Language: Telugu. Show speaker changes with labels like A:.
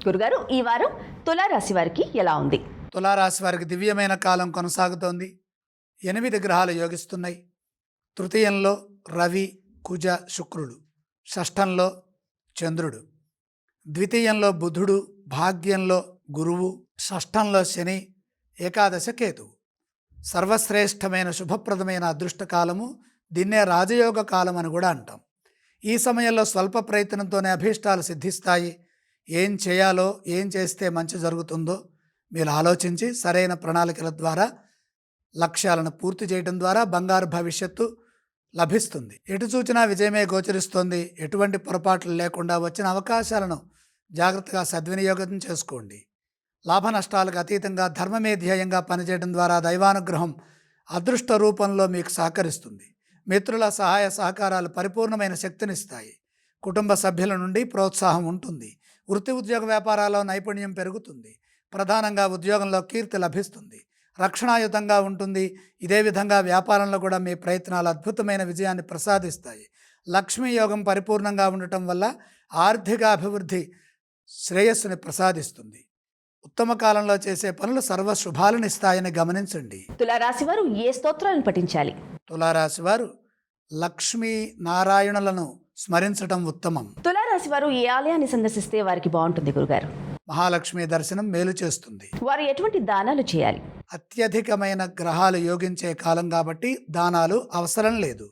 A: గురుగారు, ఈ వారం తులారాశి వారికి ఎలా ఉంది?
B: తులారాశి వారికి దివ్యమైన కాలం కొనసాగుతోంది. 8 గ్రహాలు యోగిస్తున్నాయి. తృతీయంలో రవి, కుజ, శుక్రుడు, షష్ఠంలో చంద్రుడు, ద్వితీయంలో బుధుడు, భాగ్యంలో గురువు, షష్ఠంలో శని, ఏకాదశ కేతువు. సర్వశ్రేష్టమైన శుభప్రదమైన అదృష్టకాలము. దీన్నే రాజయోగ కాలం అని కూడా అంటాం. ఈ సమయంలో స్వల్ప ప్రయత్నంతోనే అభీష్టాలు సిద్ధిస్తాయి. ఏం చేయాలో, ఏం చేస్తే మంచి జరుగుతుందో మీరు ఆలోచించి సరైన ప్రణాళికల ద్వారా లక్ష్యాలను పూర్తి చేయడం ద్వారా బంగారు భవిష్యత్తు లభిస్తుంది. ఎటు చూచినా విజయమే గోచరిస్తోంది. ఎటువంటి పొరపాట్లు లేకుండా వచ్చిన అవకాశాలను జాగ్రత్తగా సద్వినియోగం చేసుకోండి. లాభ నష్టాలకు అతీతంగా ధర్మమే ధ్యేయంగా పనిచేయడం ద్వారా దైవానుగ్రహం అదృష్ట రూపంలో మీకు సహకరిస్తుంది. మిత్రుల సహాయ సహకారాలు పరిపూర్ణమైన శక్తినిస్తాయి. కుటుంబ సభ్యుల నుండి ప్రోత్సాహం ఉంటుంది. వృత్తి ఉద్యోగ వ్యాపారాల్లో నైపుణ్యం పెరుగుతుంది. ప్రధానంగా ఉద్యోగంలో కీర్తి లభిస్తుంది. రక్షణాయుతంగా ఉంటుంది. ఇదే విధంగా వ్యాపారంలో కూడా మీ ప్రయత్నాలు అద్భుతమైన విజయాన్ని ప్రసాదిస్తాయి. లక్ష్మీ యోగం పరిపూర్ణంగా ఉండటం వల్ల ఆర్థిక అభివృద్ధి శ్రేయస్సుని ప్రసాదిస్తుంది. ఉత్తమ కాలంలో చేసే పనులు సర్వ శుభాలను ఇస్తాయని గమనించండి.
A: తులారాశి వారు ఏ స్తోత్రాలను పఠించాలి?
B: తులారాశి వారు లక్ష్మీ నారాయణులను స్మరించడం ఉత్తమం.
A: తులారాశి వారు ఏ ఆలయాన్ని సందర్శిస్తే వారికి బాగుంటుంది గురుగారు?
B: మహాలక్ష్మి దర్శనం మేలు చేస్తుంది.
A: వారు ఎటువంటి దానాలు చేయాలి?
B: అత్యధికమైన గ్రహాలు యోగించే కాలం కాబట్టి దానాలు అవసరం లేదు.